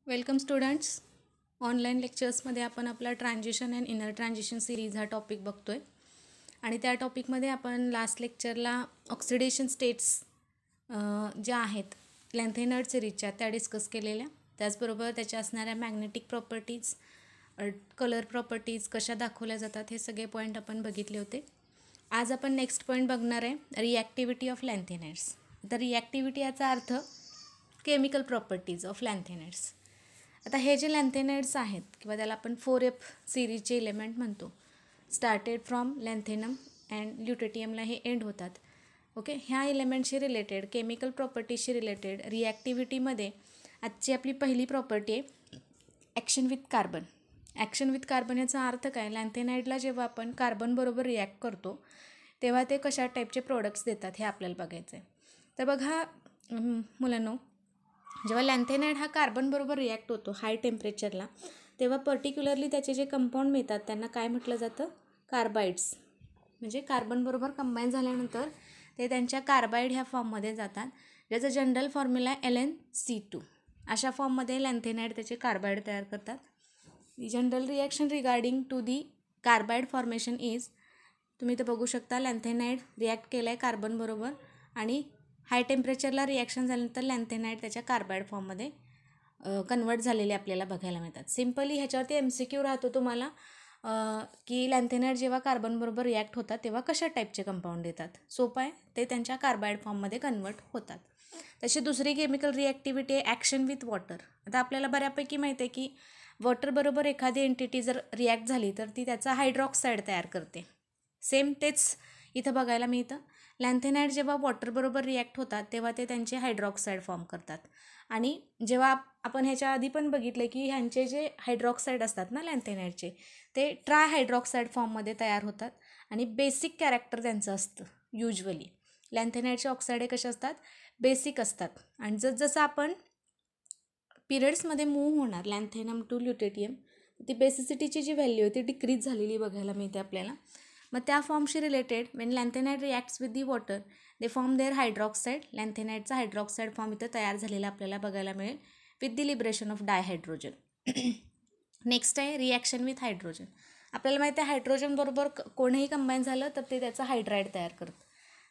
Welcome students. Online लेक्चर्समध्ये आपण आपला transition and inner transition series हा टॉपिक बघतो आहे आणि त्या टॉपिकमध्ये आपण लास्ट लेक्चरला ऑक्सिडेशन स्टेट्स ज्या आहेत लॅन्थेनर्ड सिरीजच्या त्या डिस्कस केलेल्या. त्याचबरोबर त्याच्या असणाऱ्या मॅग्नेटिक प्रॉपर्टीज, कलर प्रॉपर्टीज कशा दाखवल्या जातात हे सगळे पॉईंट आपण बघितले होते. आज आपण नेक्स्ट पॉईंट बघणार आहे रिॲक्टिव्हिटी ऑफ लॅन्थेनाइड्स. तर रिॲक्टिव्हिटी याचा अर्थ केमिकल प्रॉपर्टीज ऑफ लॅन्थेनाइड्स. आता हे जे लॅन्थेनाइड्स आहेत किंवा त्याला आपण 4F सिरीजचे एलिमेंट म्हणतो, स्टार्टेड फ्रॉम लॅन्थेनम अँड ल्युटेटियमला हे एंड होतात. ओके, ह्या एलिमेंटशी रिलेटेड केमिकल प्रॉपर्टीजशी रिलेटेड रिॲक्टिव्हिटीमध्ये आजची आपली पहिली प्रॉपर्टी आहे action with carbon. Action with carbon याचा अर्थ काय? लॅन्थेनाइडला जेव्हा आपण कार्बनबरोबर रिॲक्ट करतो तेव्हा ते कशा टाईपचे प्रोडक्ट्स देतात हे आपल्याला बघायचं आहे. तर बघा मुलांनो, जेव्हा लॅन्थेनाइड हा कार्बनबरोबर रिॲक्ट होतो हाय टेम्परेचरला, तेव्हा पर्टिक्युलरली त्याचे जे कंपाऊंड मिळतात त्यांना काय म्हटलं जातं? कार्बाइड्स. म्हणजे कार्बनबरोबर कंबाईन झाल्यानंतर ते त्यांच्या कार्बाइड ह्या फॉर्ममध्ये जातात, ज्याचा जनरल फॉर्म्युला आहे LnC2. अशा फॉर्ममध्ये लॅन्थेनाइड त्याचे कार्बाइड तयार करतात. General reaction regarding to the carbide formation is, तुम्ही इथं बघू शकता लॅन्थेनाइड रिॲक्ट केलं आहे कार्बनबरोबर आणि हाय टेम्परेचरला रिॲक्शन झाल्यानंतर लॅन्थेनाइड त्याच्या कार्बाइड फॉर्ममध्ये कन्वर्ट झालेले आपल्याला बघायला मिळतात. सिम्पली ह्याच्यावरती MCQ राहतो तुम्हाला की लॅन्थेनाइड जेव्हा कार्बनबरोबर रिॲक्ट होतात तेव्हा कशा टाईपचे कंपाऊंड देतात. सोपं आहे, ते त्यांच्या कार्बाइड फॉर्ममध्ये कन्वर्ट होतात. तशी दुसरी केमिकल रिॲक्टिव्हिटी आहे ॲक्शन विथ वॉटर. आता आपल्याला बऱ्यापैकी माहिती आहे की वॉटरबरोबर एखादी एंटिटी जर रिॲक्ट झाली तर ती त्याचा हायड्रॉक्साईड तयार करते. सेम तेच इथं बघायला मिळतं. लॅन्थेनाइड जेव्हा वॉटरबरोबर रिॲक्ट होतात तेव्हा ते त्यांचे हायड्रॉक्साईड फॉर्म करतात. आणि जेव्हा आपण ह्याच्या आधी पण बघितलं की ह्यांचे जे हायड्रॉक्साईड असतात ना लॅन्थेनाइडचे, ते ट्राय हायड्रॉक्साईड फॉर्ममध्ये तयार होतात आणि बेसिक कॅरेक्टर त्यांचं असतं. युजली लॅन्थेनाइडचे ऑक्साईड हे कसे असतात? बेसिक असतात. आणि जसं आपण पिरियड्समध्ये मूव्ह होणार लॅन्थेनम टू ल्युटेटियम, ती बेसिसिटीची जी व्हॅल्यू आहे ती डिक्रीज झालेली बघायला मिळते आपल्याला. मग त्या फॉर्मशी related when lanthanide reacts with the water they form their hydroxide. लॅन्थेनाइडचा हायड्रॉक्साईड फॉर्म इथं तयार झालेला आपल्याला बघायला मिळेल with the liberation of dihydrogen. Next आहे रिॲक्शन विथ हायड्रोजन. आपल्याला माहिती आहे हायड्रोजनबरोबर कोणीही कंबाईन झालं तर ते त्याचं हायड्राईड तयार करतं.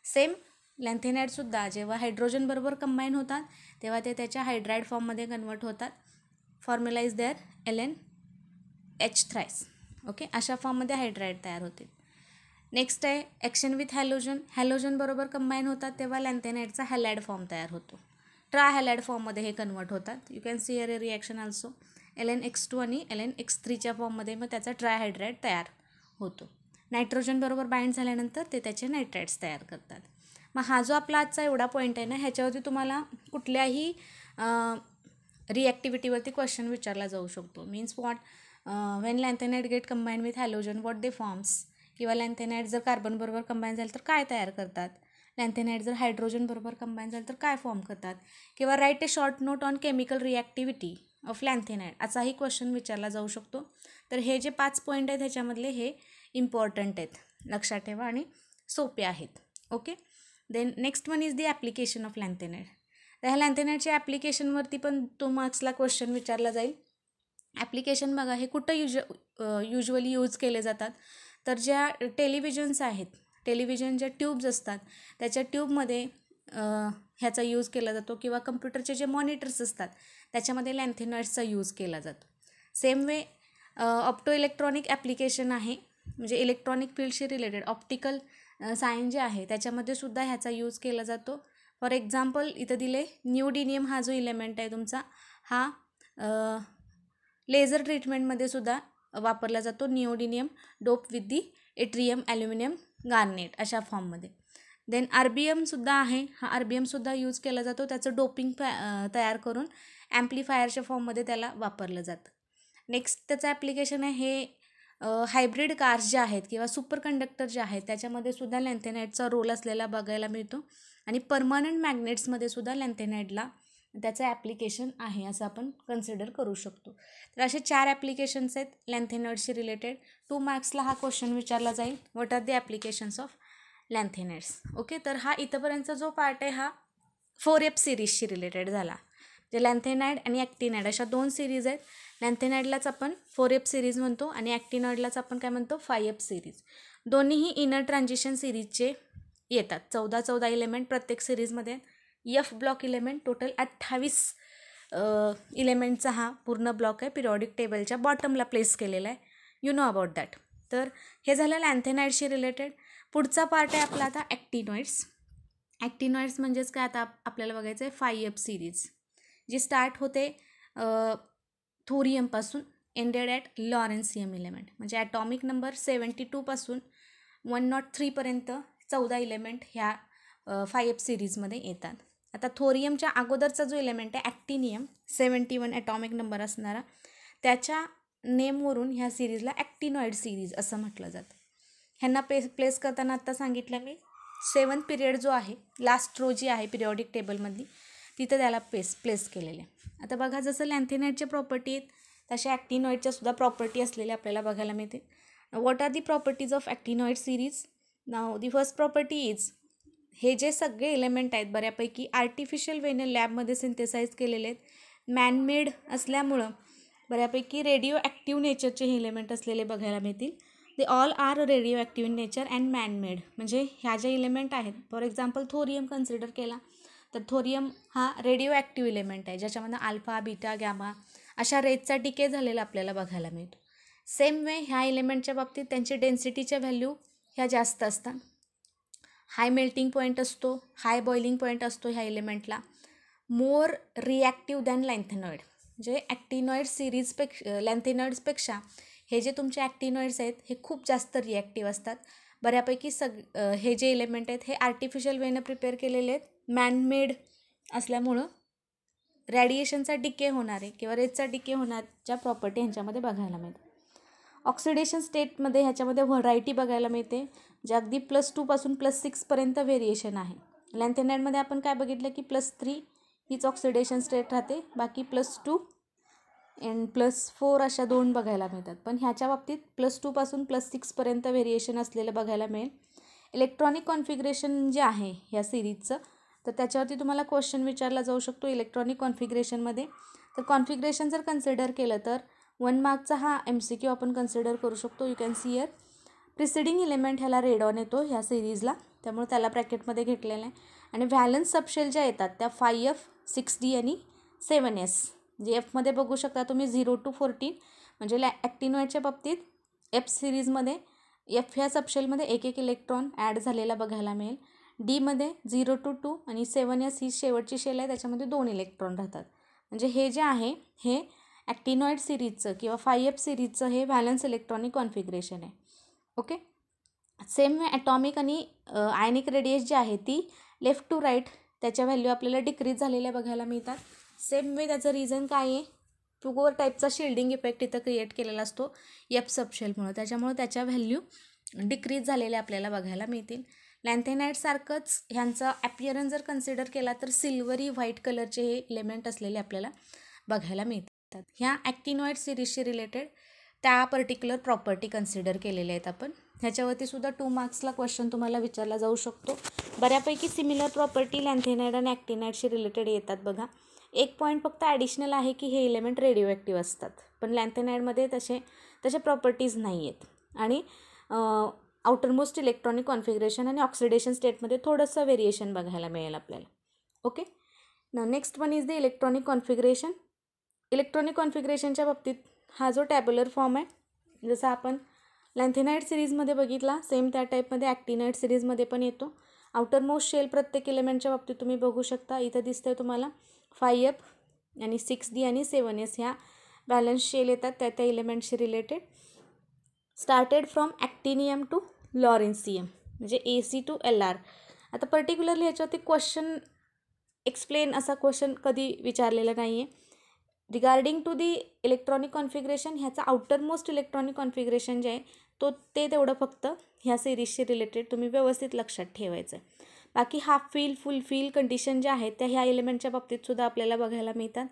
सेम लॅन्थेनाइडसुद्धा जेव्हा हायड्रोजनबरोबर कंबाईन होतात तेव्हा ते त्याच्या हायड्राईड फॉर्ममध्ये कन्वर्ट होतात. Formula is there LnH3. Okay, अशा फॉर्ममध्ये हायड्राईड तयार होते. नेक्स्ट आहे ॲक्शन विथ हॅलोजन. हॅलोजनबरोबर कंबाईन होतात तेव्हा लॅन्थेनाइडचा हॅलाइड फॉर्म तयार होतो. ट्राय हॅलाइड फॉर्ममध्ये हे कन्वर्ट होतात. You can see here A reaction also. LnX2 आणि LnX3च्या फॉर्ममध्ये मग त्याचा ट्रायहायड्राईड तयार होतो. नायट्रोजनबरोबर बाइंड झाल्यानंतर ते त्याचे नायट्राइड्स तयार करतात. मग हा जो आपला आजचा एवढा पॉईंट आहे ना, ह्याच्यावरती तुम्हाला कुठल्याही रिॲक्टिव्हिटीवरती क्वेश्चन विचारला जाऊ शकतो. Means what when lanthanide get combine with halogen what they forms, किंवा लॅन्थेनाइड जर कार्बनबरोबर कंबाईन झालं तर काय तयार करतात, लॅन्थेनाइड जर हायड्रोजनबरोबर कंबाईन झालं तर काय फॉर्म करतात, किंवा write a short note on chemical reactivity of lanthanide असाही क्वेश्चन विचारला जाऊ शकतो. तर हे जे 5 पॉईंट आहेत ह्याच्यामधले हे इम्पॉर्टंट आहेत, लक्षात ठेवा आणि सोपे आहेत. Okay, then next one is the application of lanthanide. तर ह्या लॅन्थेनाइडच्या ॲप्लिकेशनवरती पण तो मार्क्सला क्वेश्चन विचारला जाईल. ॲप्लिकेशन बघा हे कुठं युजली यूज केले जातात, तर ज्या टेलिव्हिजन्स आहेत, टेलिव्हिजन ज्या ट्यूब्स असतात त्याच्या ट्यूबमध्ये ह्याचा यूज केला जातो, किंवा कम्प्युटरचे जे मॉनिटर्स असतात त्याच्यामध्ये लॅन्थेनाइड्सचा यूज केला जातो. Same way opto electronic application आहे, म्हणजे इलेक्ट्रॉनिक फील्डशी रिलेटेड ऑप्टिकल सायन्स जे आहे त्याच्यामध्ये सुद्धा ह्याचा यूज केला जातो. फॉर एक्झाम्पल इथं दिले न्यूडिनियम हा जो इलेमेंट आहे तुमचा, हा लेझर ट्रीटमेंटमध्ये सुद्धा वापरला जातो. Neodymium dope with the yttrium aluminium garnet अशा फॉर्ममध्ये. देन RBMसुद्धा आहे, हा RBMसुद्धा यूज केला जातो. त्याचं डोपिंग तयार करून ॲम्प्लिफायरच्या फॉर्ममध्ये त्याला वापरलं जातं. नेक्स्ट त्याचं ॲप्लिकेशन आहे हे हायब्रिड कार्स ज्या आहेत किंवा सुपर कंडक्टर जे आहेत त्याच्यामध्ये सुद्धा लॅन्थेनाइडचा रोल असलेला बघायला मिळतो. आणि परमनंट मॅग्नेट्समध्ये सुद्धा लॅन्थेनाइडला त्याचं ॲप्लिकेशन आहे असं आपण कन्सिडर करू शकतो. तर असे 4 ॲप्लिकेशन्स आहेत लॅन्थेनाइडशी रिलेटेड. 2 मार्क्सला हा क्वेश्चन विचारला जाईल, what are the applications of lanthanides. Okay, तर हा इथंपर्यंतचा जो पार्ट आहे हा 4F सिरीजशी रिलेटेड झाला. जे लॅन्थेनाइड आणि ॲक्टिनाइड अशा 2 सिरीज आहेत. लॅन्थेनाइडलाच आपण 4F सिरीज म्हणतो आणि ॲक्टिनॉइडलाच आपण काय म्हणतो 5F सिरीज. दोन्हीही इनर ट्रान्झिशन सिरीजचे येतात. 14 इलेमेंट प्रत्येक सिरीजमध्ये. F ब्लॉक इलेमेंट टोटल 28 इलेमेंटचा हा पूर्ण ब्लॉक आहे. पिरियॉडिक टेबलच्या बॉटमला प्लेस केलेला आहे. You know about that. तर हे झालं लॅन्थेनाइडशी रिलेटेड. पुढचा पार्ट आहे आपला आता ॲक्टिनॉइड्स. ॲक्टिनॉइड्स म्हणजेच काय, आता आपल्याला बघायचं आहे 5F सिरीज जी स्टार्ट होते थोरियमपासून एंडेड ॲट लॉरेन्सियम इलेमेंट. म्हणजे ॲटॉमिक नंबर 72 पासून 103 पर्यंत 14 इलेमेंट ह्या 5F सिरीजमध्ये येतात. आता थोरियमच्या अगोदरचा जो इलेमेंट आहे ॲक्टिनियम 71 ॲटॉमिक नंबर असणारा, त्याच्या नेमवरून ह्या सिरीजला ॲक्टिनॉइड सिरीज असं म्हटलं जातं. ह्यांना प्लेस करताना आत्ता सांगितलं मी 7th पिरियड जो आहे, लास्ट रो जी आहे पिरियॉडिक टेबलमधली, तिथं त्याला प्लेस केलेले आहे. आता बघा, जसं लॅन्थेनाइडच्या प्रॉपर्टी आहेत तशा ॲक्टिनॉइडच्या सुद्धा प्रॉपर्टी असलेल्या आपल्याला बघायला मिळते. What are the properties of actinoid series? Now the first property is, हे जे सगळे एलिमेंट आहेत बऱ्यापैकी आर्टिफिशियल वेने लॅबमध्ये सिंथेसाइज केलेले आहेत. मॅनमेड असल्यामुळं बऱ्यापैकी रेडिओ ॲक्टिव्ह नेचरचे हे एलिमेंट असलेले बघायला मिळतील. They all are radioactive in nature and manmade. म्हणजे ह्या ज्या इलेमेंट आहेत, फॉर एक्झाम्पल थोरियम कन्सिडर केला तर थोरियम हा रेडिओ ॲक्टिव्ह इलेमेंट आहे, ज्याच्यामध्ये अल्फा, बीटा, गॅमा अशा रेजचा डिके झालेला आपल्याला बघायला मिळतो. सेम वे ह्या इलेमेंटच्या बाबतीत त्यांची डेन्सिटीच्या व्हॅल्यू ह्या जास्त असतात. हाय मेल्टिंग पॉईंट असतो, हाय बॉइलिंग पॉईंट असतो ह्या इलेमेंटला. मोर रिॲक्टिव्ह दॅन लॅन्थेनॉइड. म्हणजे ॲक्टिनॉइड सिरीजपेक्षा लॅन्थेनॉइड्सपेक्षा हे जे तुमचे ॲक्टिनॉइड्स आहेत हे खूप जास्त रिॲक्टिव्ह असतात. बऱ्यापैकी हे जे एलिमेंट आहेत हे आर्टिफिशियल वेनं प्रिपेअर केलेले आहेत. मॅनमेड असल्यामुळं रॅडिएशनचा डिके होणारे किंवा रेजचा डिके होण्याच्या प्रॉपर्टी ह्यांच्यामध्ये बघायला मिळतात. ऑक्सिडेशन स्टेटमध्ये ह्याच्यामध्ये व्हरायटी बघायला मिळते, जे अगदी +2 पासून +6 पर्यंत व्हेरिएशन आहे. लॅन्थेनाइडमध्ये आपण काय बघितलं की +3 हीच ऑक्सिडेशन स्टेट राहते, बाकी +2 अँड +4 अशा 2 बघायला मिळतात. पण ह्याच्या बाबतीत +2 पासून +6 पर्यंत व्हेरिएशन असलेलं बघायला मिळेल. इलेक्ट्रॉनिक कॉन्फिगरेशन जे आहे ह्या सिरीजचं, तर त्याच्यावरती तुम्हाला क्वेश्चन विचारला जाऊ शकतो इलेक्ट्रॉनिक कॉन्फिगरेशनमध्ये. तर कॉन्फिगरेशन जर कन्सिडर केलं तर 1 मार्कचा हा MCQ आपण कन्सिडर करू शकतो. You can see here preceding element ह्याला रेड ऑन येतो ह्या सिरीजला, त्यामुळे त्याला ब्रॅकेटमध्ये घेतलेलं आहे. आणि व्हॅलन्स सबशेल ज्या येतात त्या 5F, 6D आणि 7S. जे Fमध्ये बघू शकता तुम्ही 0 to 14, म्हणजे ॲक्टिनॉइडच्या बाबतीत F सिरीजमध्ये F ह्या सबशेलमध्ये एक इलेक्ट्रॉन ॲड झालेला बघायला मिळेल. Dमध्ये 0 to 2 आणि 7S ही शेवटची शेल आहे, त्याच्यामध्ये 2 इलेक्ट्रॉन राहतात. म्हणजे हे जे आहे हे ॲक्टिनॉइड सिरीजचं किंवा 5F सिरीजचं हे व्हॅलन्स इलेक्ट्रॉनिक कॉन्फिगरेशन आहे. ओके. सेम वे ॲटॉमिक आणि आयनिक रेडियस जी आहे ती लेफ्ट टू राईट त्याच्या व्हॅल्यू आपल्याला डिक्रीज झालेल्या बघायला मिळतात. सेम वे त्याचं रिझन काय आहे, टुगोर टाईपचा शिल्डिंग इफेक्ट इथं क्रिएट केलेला असतो F सबशेलमुळं, त्याच्यामुळं त्याच्या व्हॅल्यू डिक्रीज झालेल्या आपल्याला बघायला मिळतील. लॅन्थेनाइडसारखंच ह्यांचा ॲपियरन्स जर कन्सिडर केला तर सिल्वरी व्हाईट कलरचे हे एलिमेंट असलेले आपल्याला बघायला मिळतात. ह्या ॲक्टिनॉइड सिरीजशी रिलेटेड त्या पर्टिक्युलर प्रॉपर्टी कन्सिडर केलेल्या आहेत आपण. ह्याच्यावरती सुद्धा 2 मार्क्सला क्वेश्चन तुम्हाला विचारला जाऊ शकतो. बऱ्यापैकी सिमिलर प्रॉपर्टी लॅन्थेनाइड आणि ॲक्टिनाइडशी रिलेटेड येतात बघा. एक पॉईंट फक्त ॲडिशनल आहे की हे एलिमेंट रेडिओ ॲक्टिव्ह असतात, पण लॅन्थेनाइडमध्ये तसे प्रॉपर्टीज नाही आहेत. आणि आउटरमोस्ट इलेक्ट्रॉनिक कॉन्फिगरेशन आणि ऑक्सिडेशन स्टेटमध्ये थोडंसं व्हेरिएशन बघायला मिळेल आपल्याला. Okay. Next one is the electronic configuration. Electronic कॉन्फिगरेशनच्या बाबतीत हा जो टॅब्युलर फॉर्म आहे, जसा आपण लॅन्थेनाइड सिरीजमध्ये बघितला सेम त्या टाईपमध्ये ॲक्टिनाइड सिरीजमध्ये पण येतो. आउटरमोस्ट शेल प्रत्येक एलिमेंटच्या बाबतीत तुम्ही बघू शकता. इथं दिसतंय तुम्हाला 5F आणि 6D आणि 7S ह्या बॅलन्स शेल येतात त्या एलिमेंटशी related. Started from actinium to lawrencium, म्हणजे AC टू LR. आता पर्टिक्युलरली ह्याच्यावरती क्वेश्चन एक्सप्लेन असा क्वेश्चन कधी विचारलेला नाही आहे. Regarding to the electronic configuration, ह्याचा आउटरमोस्ट इलेक्ट्रॉनिक कॉन्फिगरेशन जे आहे ते तेवढं फक्त ह्या सिरीजशी रिलेटेड तुम्ही व्यवस्थित लक्षात ठेवायचं आहे. बाकी half fill, full fill condition ज्या आहेत त्या ह्या एलिमेंटच्या बाबतीतसुद्धा आपल्याला बघायला मिळतात.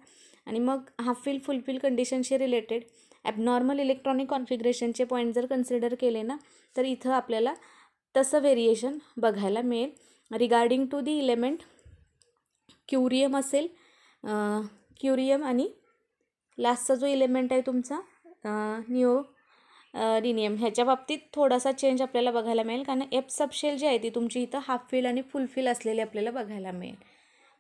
आणि मग हाफ फिल, फुल फिल कंडिशनशी रिलेटेड ॲबनॉर्मल इलेक्ट्रॉनिक कॉन्फिगरेशनचे पॉईंट जर कन्सिडर केले ना तर इथं आपल्याला तसं व्हेरिएशन बघायला मिळेल. Regarding to the element curium असेल, क्युरियम आणि लास्टचा जो इलेमेंट आहे तुमचा निओडिनियम, ह्याच्या बाबतीत थोडासा चेंज आपल्याला बघायला मिळेल, कारण एफ सबशेल जी आहे ती तुमची इथं हाफ फिल आणि फुल फिल असलेले आपल्याला बघायला मिळेल.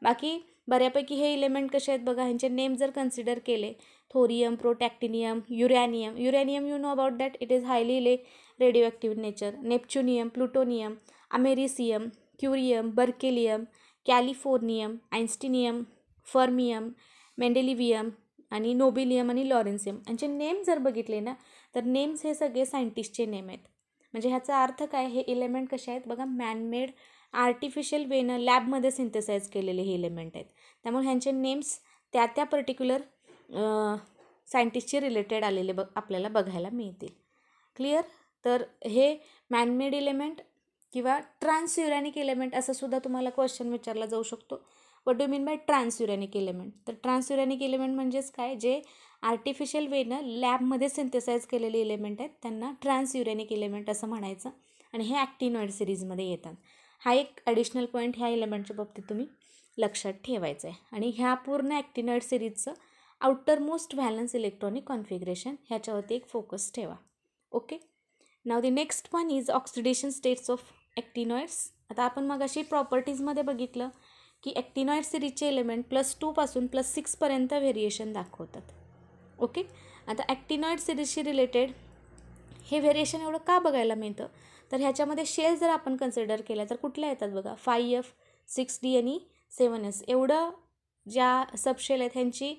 बाकी बऱ्यापैकी हे इलेमेंट कसे आहेत बघा, ह्यांचे नेम जर कन्सिडर केले, thorium, protactinium, uranium. Uranium you know about that, it is highly radio active nature. Neptunium, plutonium, americium, curium, berkelium, californium, einsteinium, fermium, mendelevium आणि नोबिलियम आणि लॉरेन्सियम. यांचे नेम जर बघितले ना, तर नेम्स हे सगळे सायंटिस्टचे नेम आहेत. म्हणजे ह्याचा अर्थ काय, हे इलेमेंट कसे आहेत बघा, मॅनमेड आर्टिफिशियल वेनं लॅबमध्ये सिंथेसाइज केलेले हे इलेमेंट आहेत. त्यामुळे ह्यांचे नेम्स त्या त्या पर्टिक्युलर सायंटिस्टशी रिलेटेड आलेले आपल्याला बघायला मिळतील. क्लिअर. तर हे मॅनमेड इलेमेंट किंवा ट्रान्सयुरॅनिक इलेमेंट असं सुद्धा तुम्हाला क्वेश्चन विचारला जाऊ शकतो. What do mean by transuranic element. तर ट्रान्सयुरॅनिक इलेमेंट म्हणजेच काय, जे आर्टिफिशियल वेनं लॅबमध्ये सिंथेसाइज केलेले इलेमेंट आहेत त्यांना ट्रान्सयुरॅनिक इलेमेंट असं म्हणायचं. आणि हे ॲक्टिनॉइड सिरीजमध्ये येतात. हा एक ॲडिशनल पॉईंट ह्या इलेमेंटच्या बाबतीत तुम्ही लक्षात ठेवायचं आहे. आणि ह्या पूर्ण ॲक्टिनॉइड सिरीजचं outermost valence electronic configuration ह्याच्यावरती एक फोकस ठेवा. Okay. Now the next one is oxidation states of actinoids. आता आपण मग अशी प्रॉपर्टीजमध्ये बघितलं की ॲक्टिनॉइड सिरीजचे एलिमेंट +2 पासून +6 पर्यंत व्हेरिएशन दाखवतात. ओके. आता ॲक्टिनॉइड सिरीजशी रिलेटेड हे व्हेरिएशन एवढं का बघायला मिळतं, तर ह्याच्यामध्ये शेल जर आपण कन्सिडर केल्या तर कुठल्या येतात बघा, 5F, 6D आणि 7S एवढं ज्या सबशेल आहेत ह्यांची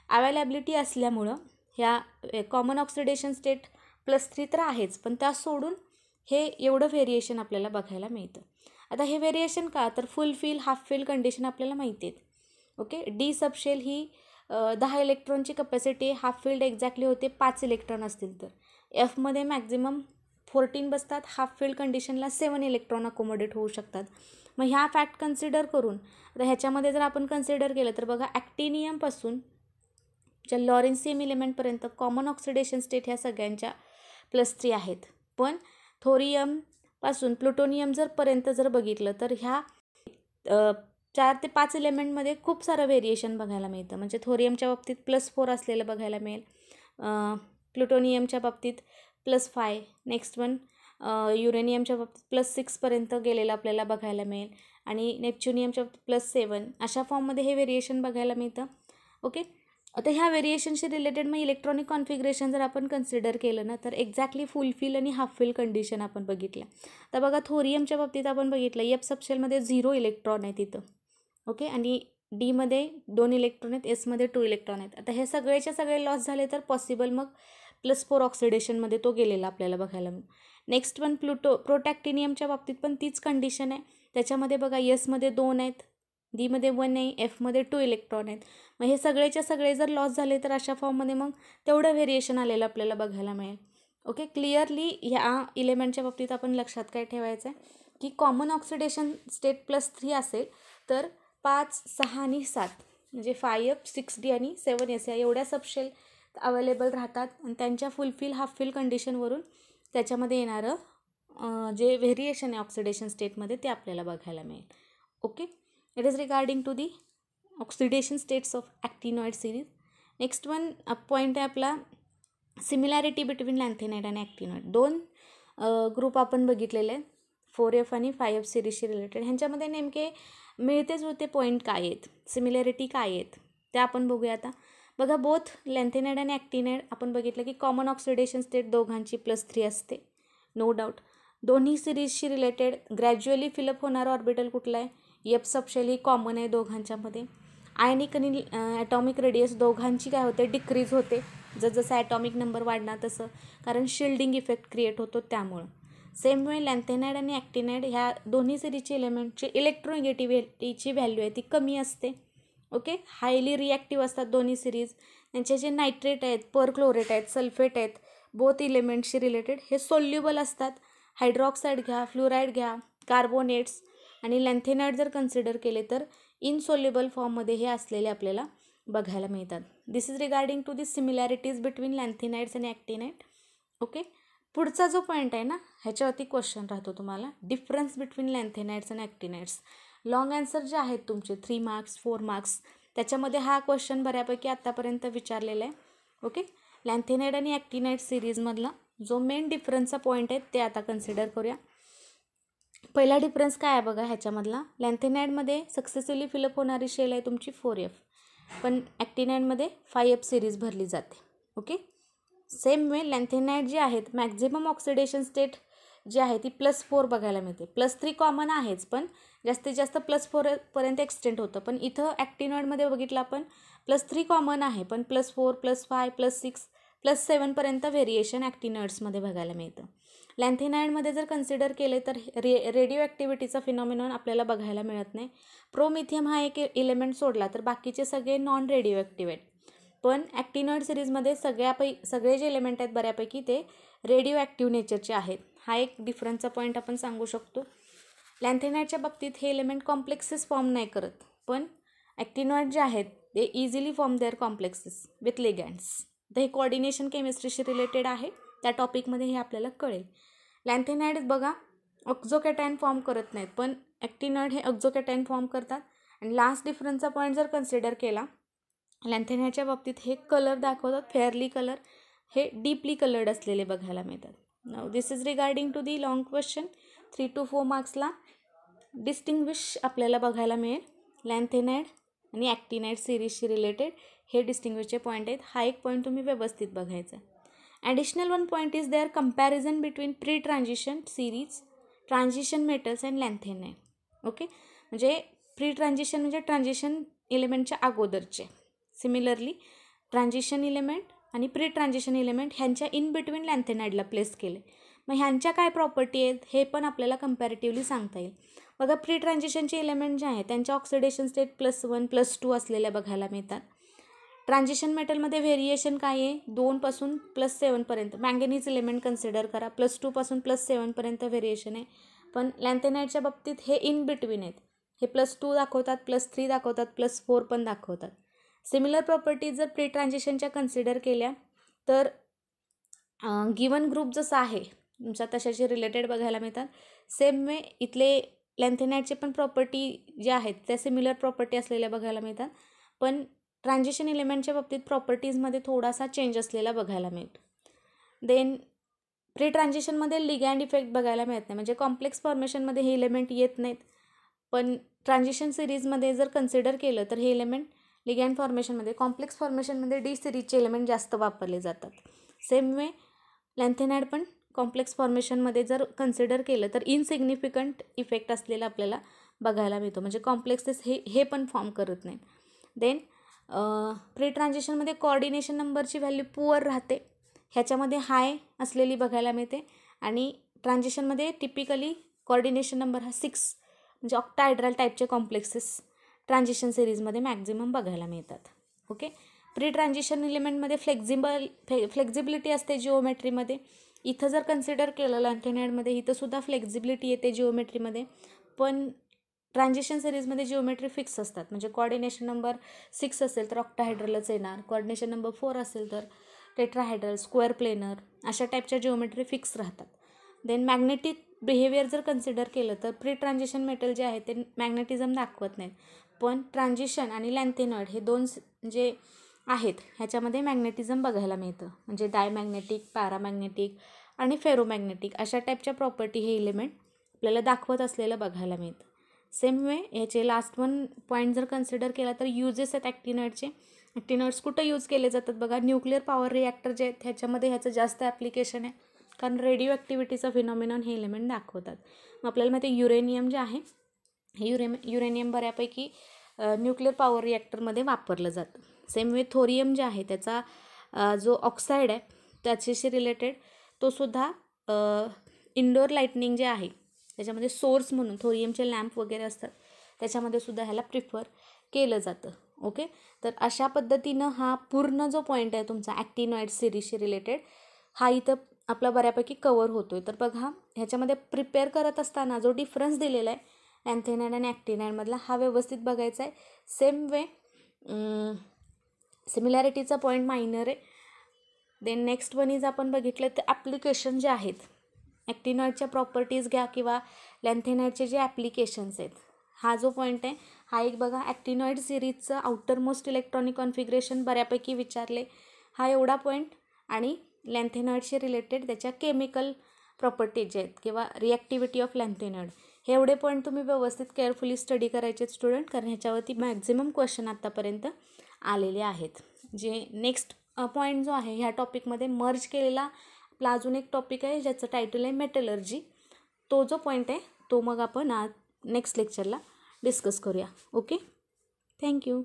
अवेलेबिलिटी असल्यामुळं ह्या कॉमन ऑक्सिडेशन स्टेट +3 तर आहेच, पण त्या सोडून हे एवढं व्हेरिएशन आपल्याला बघायला मिळतं. आता हे व्हेरिएशन का, तर full fill half fill condition आपल्याला माहिती आहेत. ओके. डी सबशेल ही 10 इलेक्ट्रॉनची कपॅसिटी, हाफ फिल्ड एक्झॅक्टली होते 5 इलेक्ट्रॉन असतील तर. एफमध्ये मॅक्झिमम 14 बसतात, हाफ फिल्ड कंडिशनला 7 इलेक्ट्रॉन अकोमोडेट होऊ शकतात. मग ह्या फॅक्ट कन्सिडर करून आता ह्याच्यामध्ये जर आपण कन्सिडर केलं तर बघा, ॲक्टिनियमपासून ज्या लॉरेन्सियम इलेमेंटपर्यंत कॉमन ऑक्सिडेशन स्टेट ह्या सगळ्यांच्या +3 आहेत. पण थोरियमपासून प्लुटोनियम पर्यंत जर बघितलं तर ह्या 4 ते 5 इलेमेंटमध्ये खूप सारं व्हेरिएशन बघायला मिळतं. म्हणजे थोरियमच्या बाबतीत +4 असलेलं बघायला मिळेल, प्लुटोनियमच्या बाबतीत +5, नेक्स्ट वन युरेनियमच्या बाबतीत +6 पर्यंत गेलेलं आपल्याला बघायला मिळेल आणि नेपच्युनियमच्या बाबतीत +7. अशा फॉर्ममध्ये हे व्हेरिएशन बघायला मिळतं. ओके. आता ह्या व्हेरिएशनशी रिलेटेड मग इलेक्ट्रॉनिक कॉन्फिगरेशन जर आपण कन्सिडर केलं ना, तर एक्झॅक्टली फुल फिल आणि हाफ फिल कंडिशन आपण बघितल्या. तर बघा, थोरियमच्या बाबतीत आपण बघितलं एफ सबशेलमध्ये 0 इलेक्ट्रॉन आहे तिथं. ओके. आणि डीमध्ये 2 इलेक्ट्रॉन आहेत, एसमध्ये 2 इलेक्ट्रॉन आहेत. आता हे सगळेच्या सगळे लॉस झाले तर पॉसिबल मग +4 ऑक्सिडेशनमध्ये तो गेलेला आपल्याला बघायला मिळेल. नेक्स्ट वन प्रोटॅक्टिनियमच्या बाबतीत पण तीच कंडिशन आहे. त्याच्यामध्ये बघा, एसमध्ये 2 आहेत, डीमध्ये 1 आहे, एफमध्ये 2 इलेक्ट्रॉन आहेत. मग हे सगळेच्या सगळे जर लॉस झाले तर अशा फॉर्ममध्ये मग तेवढं व्हेरिएशन आलेलं आपल्याला बघायला मिळेल. ओके. क्लिअरली ह्या इलेमेंटच्या बाबतीत आपण लक्षात काय ठेवायचं आहे की कॉमन ऑक्सिडेशन स्टेट +3 असेल तर 5, 6 आणि 7 म्हणजे 5F, 6D आणि 7S या एवढ्या सबशेल अवेलेबल राहतात. आणि त्यांच्या फुलफिल हाफ फिल कंडिशनवरून त्याच्यामध्ये येणारं जे व्हेरिएशन आहे ऑक्सिडेशन स्टेटमध्ये ते आपल्याला बघायला मिळेल. Okay. It is regarding to the oxidation states of actinoid series. Next one point आहे आपला सिमिलॅरिटी बिटवीन लॅन्थेनाइड आणि ॲक्टिनॉइड. 2 ग्रुप आपण बघितलेले आहेत, 4F आणि 5F सिरीजशी रिलेटेड. ह्यांच्यामध्ये नेमके मिळते जुळते पॉईंट काय आहेत, सिमिलॅरिटी काय आहेत त्या आपण बघूया. आता बघा, बोथ लॅन्थेनाइड आणि ॲक्टिनाइड आपण बघितलं की कॉमन ऑक्सिडेशन स्टेट दोघांची +3 असते, नो डाऊट. दोन्ही सिरीजशी रिलेटेड ग्रॅज्युअली फिलअप होणारं ऑर्बिटल कुठलं आहे, एफ सबशेल ही कॉमन आहे दोघांच्यामध्ये. आयनिक आणि ॲटॉमिक रेडियस दोघांची काय होते, डिक्रीज होते जसं ॲटॉमिक नंबर वाढणार तसं, कारण शिल्डिंग इफेक्ट क्रिएट होतो त्यामुळं. सेम वे लॅन्थेनाइड आणि ॲक्टिनाइड ह्या दोन्ही सिरीजची एलिमेंटची इलेक्ट्रोनिगेटिव्हिटीची व्हॅल्यू आहे ती कमी असते. ओके. हायली रिॲक्टिव्ह असतात दोन्ही सिरीज. त्यांचे जे नायट्रेट आहेत, परक्लोरेट आहेत, सल्फेट आहेत, बोथ इलेमेंट्सशी रिलेटेड हे सोल्युबल असतात. हायड्रॉक्साईड घ्या, फ्लोराईड घ्या, कार्बोनेट्स. आणि लॅन्थेनाइड जर कन्सिडर केले तर इनसोल्युबल फॉर्ममध्ये हे असलेले आपल्याला बघायला मिळतात. This is regarding to the similarities between lanthanides आणि ॲक्टिनाइड. ओके. पुढचा जो पॉईंट आहे ना, ह्याच्यावरती क्वेश्चन राहतो तुम्हाला, डिफरन्स बिटवीन लॅन्थेनाइड्स आणि ॲक्टिनाइड्स. लॉंग आन्सर जे आहेत तुमचे 3 मार्क्स 4 मार्क्स त्याच्यामध्ये हा क्वेश्चन बऱ्यापैकी आत्तापर्यंत विचारलेला आहे. ओके, लॅन्थेनाइड आणि ॲक्टिनाइड सिरीजमधला जो मेन डिफरन्सचा पॉईंट आहे ते आता कन्सिडर करूया. पहिला डिफरन्स काय आहे बघा ह्याच्यामधला, लॅन्थेनाइडमध्ये सक्सेसिव्हली फिलअप होणारी शेल आहे तुमची 4F, पण ॲक्टिनाइडमध्ये 5F सिरीज भरली जाते. ओके, सेम वे लॅन्थेनाइड जे आहेत मॅक्झिमम ऑक्सिडेशन स्टेट जी आहे ती +4 बघायला मिळते. +3 कॉमन आहेच, पण जास्तीत जास्त +4 पर्यंत एक्सटेंड होतं. पण इथं ॲक्टिनॉइडमध्ये बघितलं आपण +3 कॉमन आहे, पण +4, +5, +6, +7 पर्यंत व्हेरिएशन ॲक्टिनॉइड्समध्ये बघायला मिळतं. लॅन्थेनाइडमध्ये जर कन्सिडर केले तर रेडिओ ॲक्टिव्हिटीचा फिनॉमिनॉन आपल्याला बघायला मिळत नाही. प्रोमिथियम हा एक एलिमेंट सोडला तर बाकीचे सगळे नॉन रेडिओ ॲक्टिव्ह आहेत. पण ॲक्टिनॉइड सिरीजमध्ये सगळे जे एलिमेंट आहेत बऱ्यापैकी ते रेडिओ ॲक्टिव्ह नेचरचे आहेत. हा एक डिफरन्सचा पॉईंट आपण सांगू शकतो. लॅन्थेनाइडच्या बाबतीत हे एलिमेंट कॉम्प्लेक्सेस फॉर्म नाही करत, पण ॲक्टिनॉइड जे आहेत ते easily form their complexes with ligands. तर हे कोऑर्डिनेशन केमिस्ट्रीशी रिलेटेड आहे, त्या टॉपिकमध्ये हे आपल्याला कळेल. लॅन्थेनाइड बघा ऑक्झोकॅटायन फॉर्म करत नाहीत, पण ॲक्टिनॉइड हे ऑक्झोकॅटायन फॉर्म करतात. आणि लास्ट डिफरन्सचा पॉईंट जर कन्सिडर केला, लॅन्थेनाइडच्या बाबतीत हे कलर दाखवतात, फेअरली कलर, हे डीपली कलर्ड असलेले बघायला मिळतात. Now this is regarding to the long question. 3 to 4 मार्क्सला डिस्टिंग्विश आपल्याला बघायला मिळेल. लॅन्थेनाइड आणि ॲक्टिनाइड सिरीजशी रिलेटेड हे डिस्टिंग्विशचे पॉईंट आहेत. हा एक पॉईंट तुम्ही व्यवस्थित बघायचा आहे. Additional one point is there comparison between pre transition series, transition metals and lanthanide. Okay, म्हणजे प्री ट्रान्झिशन म्हणजे ट्रान्झिशन एलिमेंटच्या अगोदरचे. सिमिलरली ट्रान्झिशन एलिमेंट आणि प्री ट्रान्झिशन एलिमेंट ह्यांच्या इन बिटवीन लॅन्थेनाइडला प्लेस केले. मग ह्यांच्या काय प्रॉपर्टी आहेत हे पण आपल्याला कम्पॅरेटिव्हली सांगता येईल. बघा, प्री ट्रान्झिशनचे एलिमेंट जे आहे त्यांच्या ऑक्सिडेशन स्टेट +1, +2 असलेल्या बघायला मिळतात. ट्रान्झिशन मेटलमध्ये व्हेरिएशन काय आहे, 2 पासून +7 पर्यंत. मॅंगनीज एलिमेंट कन्सिडर करा, +2 पासून +7 पर्यंत व्हेरिएशन आहे. पण लॅन्थेनाइडच्या बाबतीत हे इन बिटवीन आहेत. हे +2 दाखवतात, +3 दाखवतात, +4 पण दाखवतात. सिमिलर प्रॉपर्टीज जर प्री ट्रान्झिशनच्या कन्सिडर केल्या तर गिवन ग्रुप जसा आहे तुमचा तशाचे रिलेटेड बघायला मिळतात. सेम वे इथले लॅन्थेनाइडचे पण प्रॉपर्टी ज्या आहेत त्या सिमिलर प्रॉपर्टी असलेल्या बघायला मिळतात. पण ट्रान्झिशन एलिमेंटच्या बाबतीत प्रॉपर्टीजमध्ये थोडासा चेंज असलेला बघायला मिळतो. देन प्री ट्रान्झिशनमध्ये लिगँड इफेक्ट बघायला मिळत नाही, म्हणजे कॉम्प्लेक्स फॉर्मेशनमध्ये हे एलिमेंट येत नाहीत. पण ट्रान्झिशन सिरीजमध्ये जर कन्सिडर केलं तर हे element ligand फॉर्मेशनमध्ये, complex फॉर्मेशनमध्ये D सिरीजचे element जास्त वापरले जातात. सेम वे लॅन्थेनाइड पण कॉम्प्लेक्स फॉर्मेशनमध्ये जर कन्सिडर केलं तर इनसिग्निफिकंट इफेक्ट असलेला आपल्याला बघायला मिळतो, म्हणजे कॉम्प्लेक्सेस हे पण फॉर्म करत नाहीत. देन प्री ट्रान्झिशनमध्ये कोऑर्डिनेशन नंबरची व्हॅल्यू पुअर राहते, ह्याच्यामध्ये हाय असलेली बघायला मिळते. आणि ट्रान्झिशनमध्ये टिपिकली कोऑर्डिनेशन नंबर हा 6, म्हणजे ऑक्टाहायड्रल टाईपचे कॉम्प्लेक्सेस ट्रान्झिशन सिरीजमध्ये मॅक्झिमम बघायला मिळतात. ओके, प्री ट्रान्झिशन एलिमेंटमध्ये फ्लेक्झिबिलिटी असते जिओमेट्रीमध्ये. इथं जर कन्सिडर केलं लॅन्थेनाइडमध्ये इथंसुद्धा फ्लेक्झिबिलिटी येते जिओमेट्रीमध्ये. पण ट्रान्झिशन सिरीजमध्ये जिओमेट्री फिक्स असतात, म्हणजे कोऑर्डिनेशन नंबर 6 असेल तर ऑक्टाहायड्रलच येणार, कोऑर्डिनेशन नंबर 4 असेल तर टेट्राहायड्रल, स्क्वेअर प्लेनर, अशा टाईपच्या जिओमेट्री फिक्स राहतात. देन मॅग्नेटिक बिहेवियर जर कन्सिडर केलं तर प्री ट्रान्झिशन मेटल जे आहे ते मॅग्नेटिझम दाखवत नाहीत, पण ट्रान्झिशन आणि लॅन्थेनाइड हे दोन जे आहेत ह्याच्यामध्ये मॅग्नेटिझम बघायला मिळतं, म्हणजे डायमॅग्नेटिक, पॅरामॅग्नेटिक आणि फेरोमॅग्नेटिक अशा टाईपच्या प्रॉपर्टी हे एलिमेंट आपल्याला दाखवत असलेलं बघायला मिळतं. सेम वे याचे लास्ट वन पॉईंट जर कन्सिडर केला तर युजेस आहेत ॲक्टिनॉइडचे. ॲक्टिनॉइड्स कुठं यूज केले जातात बघा, न्यूक्लिअर पॉवर रिॲक्टर जे आहेत ह्याच्यामध्ये ह्याचं जास्त ॲप्लिकेशन आहे, कारण रेडिओ ॲक्टिव्हिटीचा फिनॉमिनॉन हे एलिमेंट दाखवतात. मग आपल्याला माहिती आहे युरेनियम जे आहे हे युरेनियम बऱ्यापैकी न्यूक्लिअर पॉवर रिॲक्टरमध्ये वापरलं जातं. सेम वे थोरियम जे आहे त्याचा जो ऑक्साईड आहे त्याच्याशी रिलेटेड तो सुद्धा इंडोर लाईटनिंग जे आहे त्याच्यामध्ये सोर्स म्हणून थोरियमचे लॅम्प वगैरे असतात त्याच्यामध्ये सुद्धा ह्याला प्रिफर केलं जातं. ओके, तर अशा पद्धतीनं हा पूर्ण जो पॉईंट आहे तुमचा ॲक्टिनॉइड सिरीजशी रिलेटेड हा इथं आपला बऱ्यापैकी कवर होतो आहे. तर बघा ह्याच्यामध्ये प्रिपेअर करत असताना जो डिफरन्स दिलेला आहे लॅन्थेनाइड आणि ॲक्टिनाइडमधला हा व्यवस्थित बघायचा आहे. सेम वे सिमिलॅरिटीचा पॉईंट मायनर आहे. देन नेक्स्ट वन इज आपण बघितलं तर ॲप्लिकेशन जे आहेत ॲक्टिनॉइडच्या प्रॉपर्टीज घ्या किंवा लॅन्थेनाइडचे जे ॲप्लिकेशन्स आहेत, हा जो पॉईंट आहे हा एक बघा ॲक्टिनॉइड सिरीजचं आउटर मोस्ट इलेक्ट्रॉनिक कॉन्फिगरेशन बऱ्यापैकी विचारले. हा एवढा पॉईंट आणि लॅन्थेनॉइडशी रिलेटेड त्याच्या केमिकल प्रॉपर्टीज जे आहेत किंवा रिॲक्टिव्हिटी ऑफ लॅन्थेनॉइड, हे एवढे पॉईंट तुम्ही व्यवस्थित केअरफुली स्टडी करायचे स्टुडंट, कारण ह्याच्यावरती मॅक्झिमम क्वेश्चन आत्तापर्यंत आलेले आहेत. जे नेक्स्ट पॉईंट जो आहे ह्या टॉपिकमध्ये मर्ज केलेला आपला अजून एक टॉपिक आहे ज्याचं टायटल आहे मेटलर्जी. तो जो पॉईंट आहे तो मग आपण नेक्स्ट लेक्चरला डिस्कस करूया. Okay, thank you.